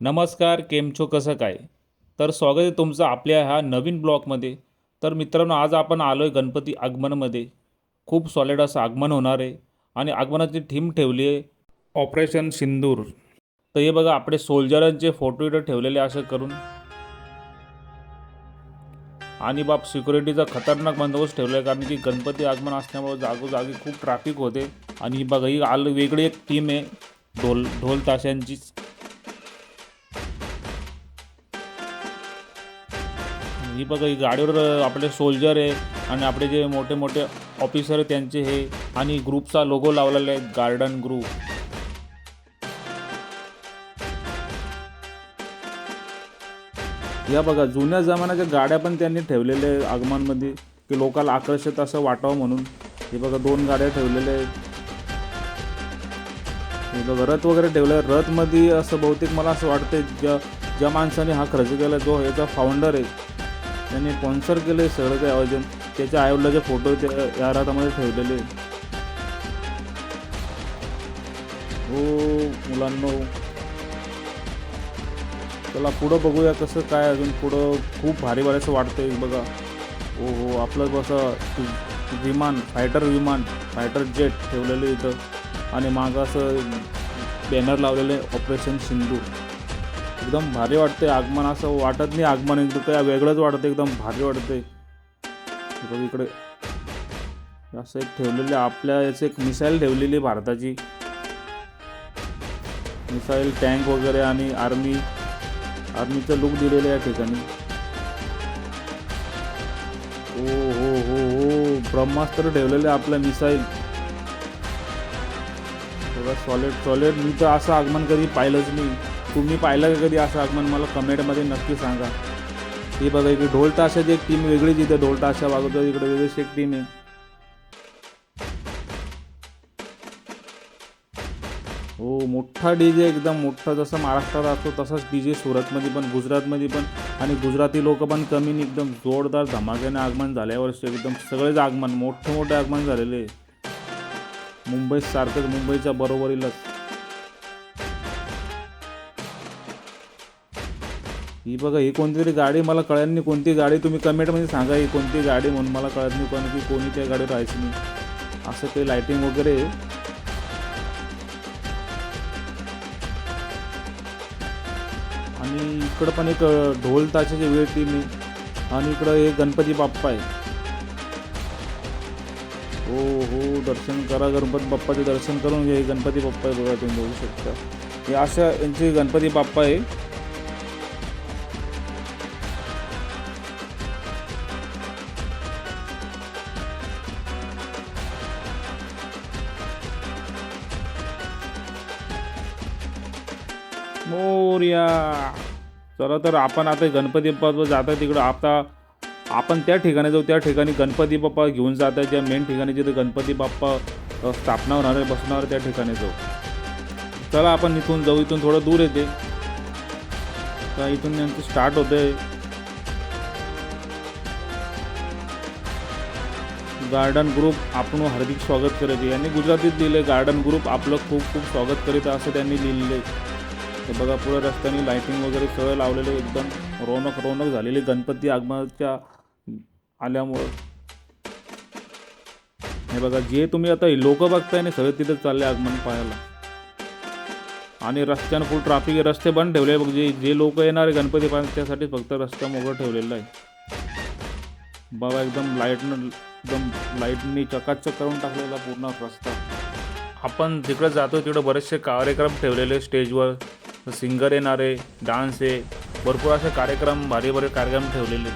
नमस्कार, केम छो, कसं काय? तर स्वागत आहे तुमचं आपल्या ह्या नवीन ब्लॉगमध्ये. तर मित्रांनो, आज आपण आलो आहे गणपती आगमनमध्ये. खूप सॉलिड असं आगमन होणार आहे आणि आगमनाची थीम ठेवली आहे ऑपरेशन सिंदूर. तर हे बघा, आपले सोल्जरांचे फोटो इथं ठेवलेले असं करून, आणि बाप सिक्युरिटीचा खतरनाक बंदोबस्त ठेवला आहे, कारण की गणपती आगमन असल्यामुळे जागोजागी खूप ट्रॅफिक होते. आणि बघा, ही वेगळी एक टीम आहे ढोल ढोल ताशांची. ही बघा, ही गाडीवर आपले सोल्जर आहे आणि आपले जे मोठे मोठे ऑफिसर आहे त्यांचे हे, आणि ग्रुपचा लोगो लावलेला आहे, गार्डन ग्रुप. या बघा, जुन्या जमान्याच्या गाड्या पण त्यांनी ठेवलेल्या आहे आगमनमध्ये, की लोकांना आकर्षित असं वाटावं म्हणून. हे बघा, 2 गाड्या ठेवलेल्या आहेत. हे बघा, रथ वगैरे ठेवलं आहे. रथमध्ये असं बहुतेक मला असं वाटतं ज्या माणसाने हा खर्च केला, जो याचा फाउंडर आहे, त्यांनी स्पॉन्सर केलं आहे सगळं काही आयोजन. त्याच्या आईवडिलाचे फोटो त्या या रथामध्ये ठेवलेले. हो मुलांनो, चला पुढं बघूया कसं काय. अजून पुढं खूप भारी भारी असं वाटतंय बघा. हो हो, आपलं कसं विमान, फायटर जेट ठेवलेलं इथं, आणि मागं असं बॅनर लावलेलं आहे ऑपरेशन सिंधू. एकदम भारी वाटतंय आगमन. असं वाटत नाही आगमन एकदम काय वेगळंच वाटतं, एकदम भारी वाटतंय. बघ इकडे असं एक ठेवलेलं, आपल्या याचं एक मिसाईल ठेवलेली भारताची मिसाईल, टँक वगैरे, आणि आर्मीचं लुक दिलेलं या ठिकाणी. हो हो हो हो, ब्रह्मास्त्र ठेवलेलं आहे आपलं मिसाईल. बघा, सॉलिड. मी तर असं आगमन कधी पाहिलंच नाही. तुम्ही पाहिलं का कधी असं आगमन? मला कमेंटमध्ये नक्की सांगा. हे बघा, इकडे ढोल ताशाची एक टीम वेगळीच, इथे ढोल ताशा वाजवतो, इकडे वेगळीच एक टीम आहे. हो, मोठा डीजे, एकदम मोठा. जसं महाराष्ट्रात असतो तसाच डीजे सुरतमध्ये पण, गुजरातमध्ये पण. आणि गुजराती लोक पण कमी नाही, एकदम जोरदार धमाक्याने आगमन झाल्यावर एकदम सगळेच आगमन, मोठे आगमन झालेले. मुंबईत सारखंच, मुंबईच्या बरोबरीलाच. ही बघा, ही कोणतीतरी गाडी, मला कळत नाही कोणती गाडी. तुम्ही कमेंटमध्ये सांगा ही कोणती गाडी म्हणून. मला कळत नाही की कोणी त्या गाडीवर राहायचं नाही. असं काही लाईटिंग वगैरे. आणि इकडं पण एक ढोल ताशाची वेळ टीम आहे, आणि इकडं एक गणपती बाप्पा आहे. हो हो, दर्शन करा, गणपती बाप्पाचे दर्शन करून घ्या. गणपती बाप्पा आहे बघा, तुम्ही बघू शकता. हे अशा यांचे गणपती बाप्पा आहे. मोरया. चला, तर आपण आता गणपती बाप्पा जात आहे तिकडं. आता आपण त्या ठिकाणी जाऊ, त्या ठिकाणी गणपती बाप्पा घेऊन जात आहे, ज्या मेन ठिकाणी जिथे गणपती बाप्पा स्थापना होणार आहे, बसणार, त्या ठिकाणी जाऊ. चला, आपण इथून जाऊ. इथून थोडं दूर येते, तर इथून त्यांचं स्टार्ट होतं आहे. गार्डन ग्रुप आपण हार्दिक स्वागत करत आहे, यांनी गुजरातीत लिहिले, गार्डन ग्रुप आपलं खूप खूप स्वागत करीत असं त्यांनी लिहिलेलं आहे. तर बघा, पुढे रस्त्याने लाईटिंग वगैरे सगळं लावलेलं, एकदम रौनक झालेली गणपती आगमनाच्या आल्यामुळं. हे बघा, जे तुम्ही आता लोक बघताय ना, सगळे तिथं चालले आगमन पाहायला. आणि रस्त्यानं फुल ट्रॅफिक आहे, रस्ते बंद ठेवले बघ. जे लोक येणार आहे गणपती पाहायला, त्यासाठीच फक्त रस्ता मोकळा ठेवलेला आहे बघा. एकदम लाईटनी चकाचक करून टाकलेला पूर्ण रस्ता. आपण जिकडे जातो तिकडे बरेचसे कार्यक्रम ठेवलेले स्टेजवर. सिंगर येणार आहे, डान्स आहे, भरपूर असे कार्यक्रम, भारी कार्यक्रम ठेवलेले.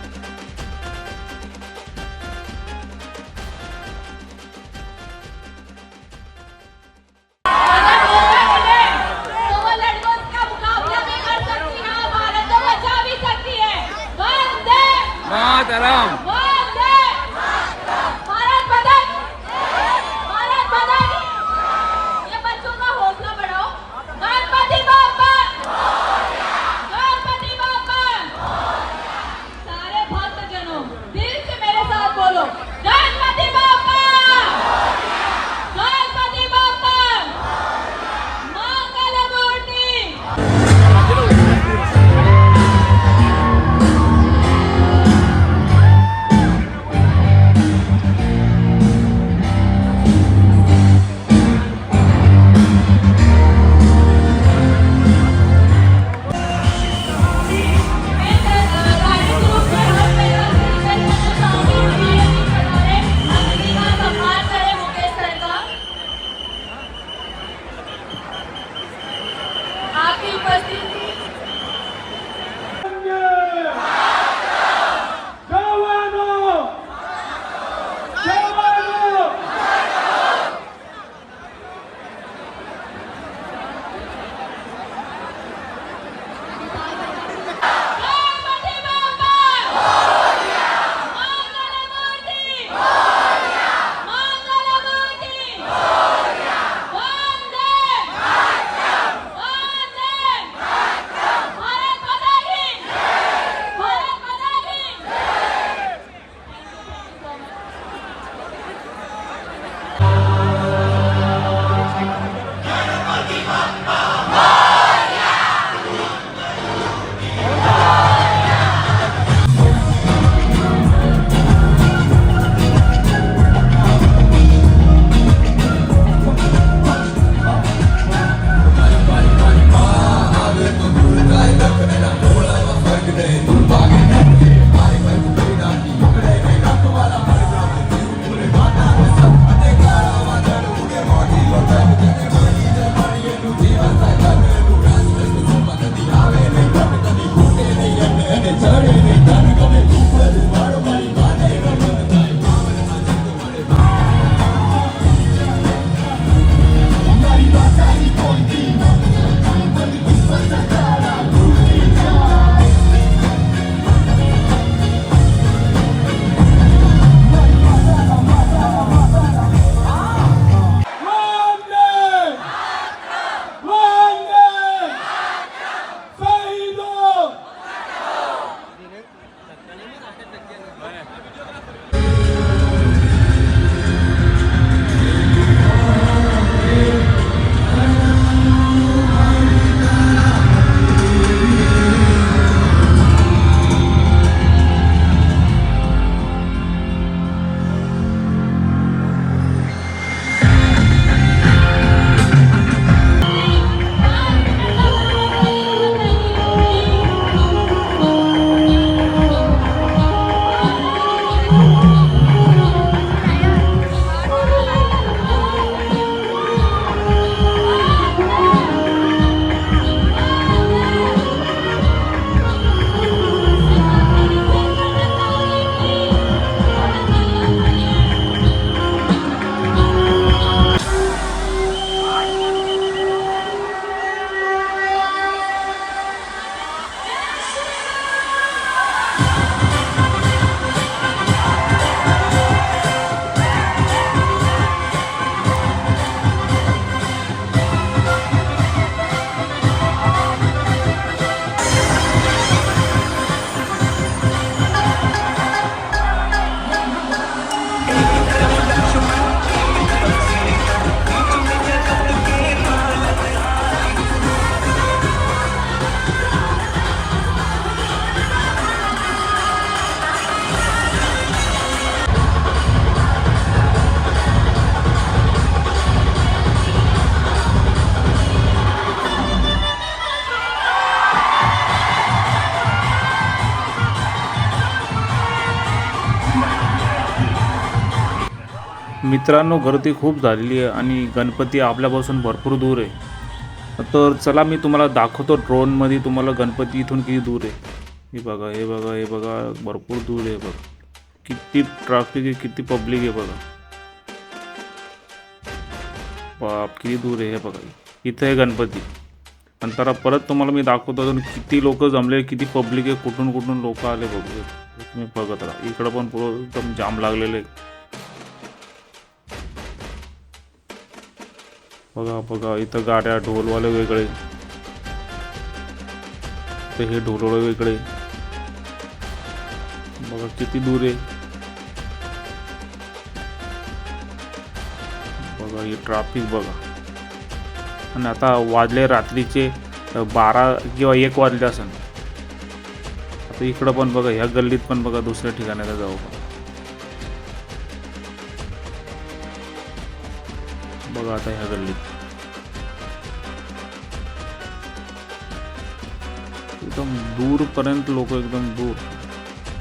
मित्रांनो, गर्दी खूप झालेली आहे आणि गणपती आपल्यापासून भरपूर दूर आहे. तर चला मी तुम्हाला दाखवतो ड्रोनमध्ये तुम्हाला गणपती इथून किती दूर आहे. हे बघा, हे बघा, हे बघा, भरपूर दूर आहे बघा. किती ट्रॅफिक आहे, किती पब्लिक आहे बघा. बाप, किती दूर आहे हे बघा. इथं आहे गणपती. नंतर परत तुम्हाला मी दाखवतो अजून किती लोक जमले, किती पब्लिक आहे, कुठून कुठून लोक आले बघू. तुम्ही बघत राहा. इकडं पण पुरं एकदम जाम लागलेलं आहे बघा. बघा इथं गाड्या, ढोलवाले वेगळे, ते हे ढोलवाले वेगळे. बघा किती दूर आहे बघा. ही ट्रॅफिक बघा. आणि आता वाजले रात्रीचे 12 किंवा 1 वाजले असेल. आता इकडं पण बघा, ह्या गल्लीत पण बघा, दुसऱ्या ठिकाणाला जाऊ बघा. आता ह्या गल्लीत एकदम दूरपर्यंत लोक, एकदम दूर.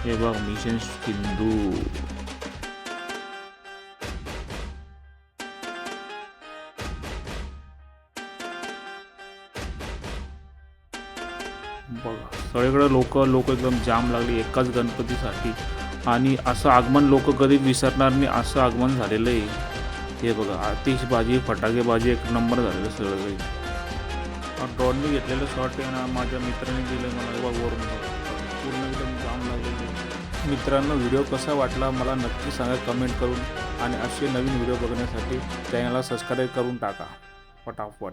हे बघ, मिशन सिंधू. बघा सगळीकडे लोक एकदम जाम लागली एकाच गणपतीसाठी. आणि असं आगमन लोक कधी विसरणार नाही, असं आगमन झालेलं आहे. हे बघा आतिषबाजी फटाकेबाजी एक नंबर झालेलं सगळं काही. ड्रोनने घेतलेलं शॉट आहे ना, माझ्या मित्राने दिलं मला बघ वरून पूर्ण एकदम जाम लागलेलं. मित्रांनो व्हिडिओ कसा वाटला मला नक्की सांगा कमेंट करून. आणि असे नवीन व्हिडिओ बघण्यासाठी चॅनलला सबस्क्राईब करून टाका पटापट.